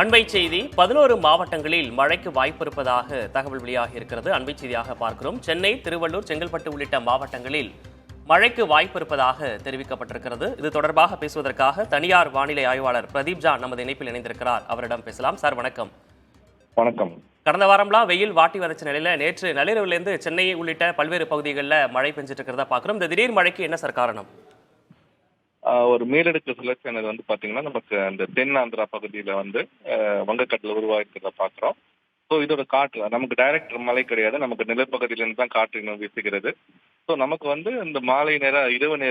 அண்மை செய்தி 11 மாவட்டங்களில் மழைக்கு வாய்ப்பு இருப்பதாக தகவல் வெளியாகி இருக்கிறது. அண்மை செய்தியாக பார்க்கிறோம். சென்னை, திருவள்ளூர், செங்கல்பட்டு உள்ளிட்ட மாவட்டங்களில் மழைக்கு வாய்ப்பு இருப்பதாக தெரிவிக்கப்பட்டிருக்கிறது. இது தொடர்பாக பேசுவதற்காக தனியார் வானிலை ஆய்வாளர் பிரதீப் ஜா நமது இணைப்பில் இணைந்திருக்கிறார். அவரிடம் பேசலாம். சார் வணக்கம். வணக்கம். கடந்த வாரம்லாம் வெயில் வாட்டி வதச்ச நிலையில நேற்று நள்ளிரவுலேருந்து சென்னை உள்ளிட்ட பல்வேறு பகுதிகளில் மழை பெஞ்சிட்டு இருக்கிறதா பார்க்கிறோம். இந்த திடீர் மழைக்கு என்ன சார் காரணம்? ஒரு மேலடுக்கு சுழற்சியானது பாத்தீங்கன்னா நமக்கு அந்த தென் ஆந்திரா பகுதியில வங்கக்கடல உருவாகிறத பாக்குறோம். ஸோ இதோட காற்று நமக்கு டைரக்ட் மழை கிடையாது, நமக்கு நிலப்பகுதியில இருந்து தான் காற்று இன்னும் வீசுகிறது. ஸோ நமக்கு இந்த மாலை நேரம், இரவு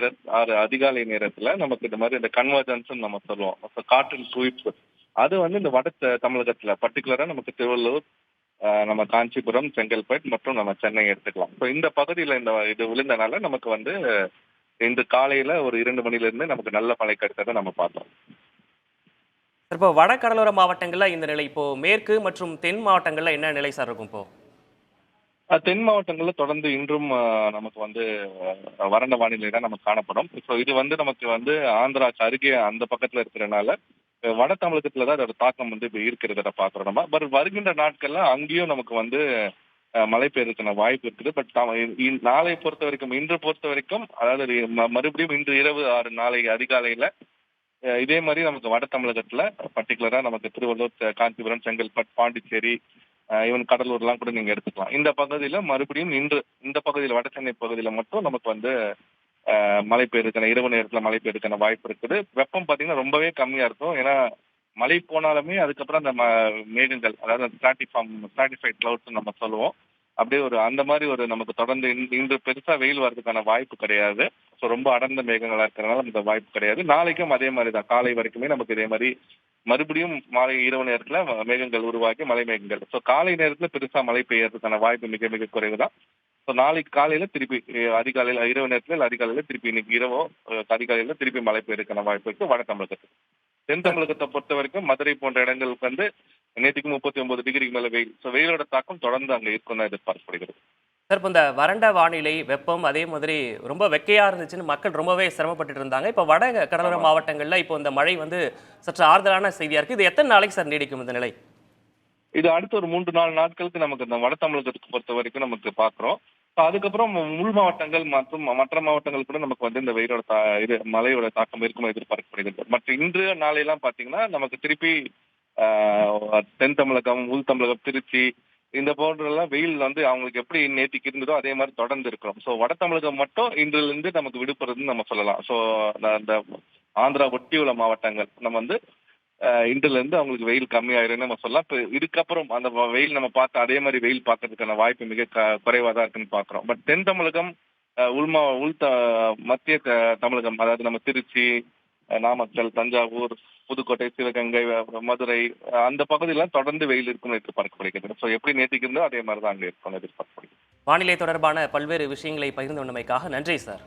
அதிகாலை நேரத்துல நமக்கு இந்த மாதிரி இந்த கன்வர்ஜன்ஸ் நம்ம சொல்லுவோம். காற்றின் குவிப்பு அது இந்த வட தமிழகத்துல பர்டிகுலரா நமக்கு திருவள்ளூர், நம்ம காஞ்சிபுரம், செங்கல்பட்டு மற்றும் நம்ம சென்னை எடுத்துக்கலாம். ஸோ இந்த பகுதியில இது விழுந்தனால நமக்கு இன்று காலையில ஒரு 2 மணில இருந்து நமக்கு நல்ல மழை கிடைத்ததை நம்ம பார்த்தோம். இப்போ வட கடலோர மாவட்டங்கள்ல இந்த நிலை, இப்போ மேற்கு மற்றும் தென் மாவட்டங்கள்ல என்ன நிலை சார் இருக்கும்? இப்போ தென் மாவட்டங்கள்ல தொடர்ந்து இன்றும் நமக்கு வறண்ட வானிலை தான் நமக்கு காணப்படும். இப்போ இது நமக்கு ஆந்திராக்கு அருகே அந்த பக்கத்துல இருக்கிறதுனால வட தமிழகத்துல தான் அதோட தாக்கம் இப்ப இருக்கிறத பாக்குறோம் நம்ம. பட் வருகின்ற நாட்கள்ல அங்கேயும் நமக்கு மழை பெய்யறதுக்கான வாய்ப்பு இருக்குது. பட் நாளை பொறுத்த வரைக்கும், இன்று பொறுத்த வரைக்கும், அதாவது மறுபடியும் இன்று இரவு 6 நாளை அதிகாலையில இதே மாதிரி நமக்கு வட தமிழகத்துல பர்டிகுலரா நமக்கு திருவள்ளூர், காஞ்சிபுரம், செங்கல்பட்டு, பாண்டிச்சேரி, ஈவன் கடலூர்லாம் கூட நீங்க எடுத்துக்கலாம். இந்த பகுதியில மறுபடியும் இன்று இந்த பகுதியில் வட சென்னை பகுதியில மட்டும் நமக்கு மழை பெய்யறதுக்கான, இரவு நேரத்துல மழை பெய்யறதுக்கான வாய்ப்பு இருக்குது. வெப்பம் பாத்தீங்கன்னா ரொம்பவே கம்மியா இருக்கும். ஏன்னா மழை போனாலுமே அதுக்கப்புறம் அந்த மேகங்கள், அதாவது ஸ்ட்ராட்டிஃபைட் கிளவுட்ஸ் நம்ம சொல்லுவோம். அப்படியே அந்த மாதிரி நமக்கு தொடர்ந்து இன்று பெருசா வெயில் வர்றதுக்கான வாய்ப்பு கிடையாது. ஸோ ரொம்ப அடர்ந்த மேகங்களா இருக்கிறதுனால அந்த வாய்ப்பு கிடையாது. நாளைக்கும் அதே மாதிரி தான், காலை வரைக்குமே நமக்கு இதே மாதிரி மறுபடியும் மாலை இரவு நேரத்துல மேகங்கள் உருவாக்கி மழை மேகங்கள். ஸோ காலை நேரத்துல பெருசா மழை பெய்யறதுக்கான வாய்ப்பு மிக மிக குறைவு தான். ஸோ நாளைக்கு காலையில திருப்பி அதிகாலையில, இரவு நேரத்துல இல்லை அதிகாலையில திருப்பி, இன்னைக்கு இரவோ அதிகாலையில திருப்பி மழை பெய்யறதுக்கான வாய்ப்பு இருக்கு வட தமிழகத்துக்கு. தென் தமிழகத்தை பொறுத்த வரைக்கும் மதுரை போன்ற இடங்களுக்கு நேற்றுக்கு 39 டிகிரிக்கு மேல வெயில். ஸோ வெயிலோட தாக்கம் தொடர்ந்து அங்க இருக்கும் தான் எதிர்பார்க்கப்படுகிறது. சார், இப்போ இந்த வறண்ட வானிலை, வெப்பம், அதே மாதிரி ரொம்ப வெக்கையா இருந்துச்சுன்னு மக்கள் ரொம்பவே சிரமப்பட்டு இருந்தாங்க. இப்போ வட கடலோர மாவட்டங்கள்ல இப்போ இந்த மழை சற்று ஆறுதலான செய்தியா இருக்கு. இது எத்தனை நாளைக்கு சார் நீடிக்கும் இந்த நிலை? இது அடுத்த ஒரு 3-4 நாட்களுக்கு நமக்கு இந்த வட தமிழகத்துக்கு பொறுத்த வரைக்கும் நமக்கு பாக்குறோம். அதுக்கப்புறம் உள் மாவட்டங்கள் மற்றும் மற்ற மாவட்டங்கள் கூட நமக்கு இந்த வெயிலோட மழையோட தாக்கம் இருக்கும் எதிர்பார்க்கப்படுகிறது. மற்ற இன்று நாளையெல்லாம் பாத்தீங்கன்னா நமக்கு திருப்பி தென் தமிழகம், உள் தமிழகம், திருச்சி இந்த போன்றெல்லாம் வெயில் அவங்களுக்கு எப்படி நேற்றுக்கு இருந்ததோ அதே மாதிரி தொடர்ந்து இருக்கிறோம். ஸோ வட தமிழகம் மட்டும் இன்றுல இருந்து நமக்கு விடுபடுறதுன்னு நம்ம சொல்லலாம். ஸோ அந்த ஆந்திரா ஒட்டி உள்ள மாவட்டங்கள் நம்ம இன்றுல இருந்து அவங்களுக்கு வெயில் கம்மியாயிருன்னு நம்ம சொல்லலாம். இப்போ இதுக்கப்புறம் அந்த வெயில் நம்ம பார்த்து அதே மாதிரி வெயில் பார்க்கறதுக்கான வாய்ப்பு மிக குறைவா தான் இருக்குன்னு பாக்குறோம். பட் தென் தமிழகம், மத்திய தமிழகம், அதாவது நம்ம திருச்சி, நாமக்கல், தஞ்சாவூர், புதுக்கோட்டை, சிவகங்கை, மதுரை அந்த பகுதியெல்லாம் தொடர்ந்து வெயில் இருக்கும்னு எதிர்பார்க்கப்படுகிறது. ஸோ எப்படி நேற்றுக்கு இருந்தோ அதே மாதிரி தான் அங்கே இருக்கும்னு எதிர்பார்க்கப்படுகிறது. வானிலை தொடர்பான பல்வேறு விஷயங்களை பகிர்ந்து கொண்டமைக்காக நன்றி சார்.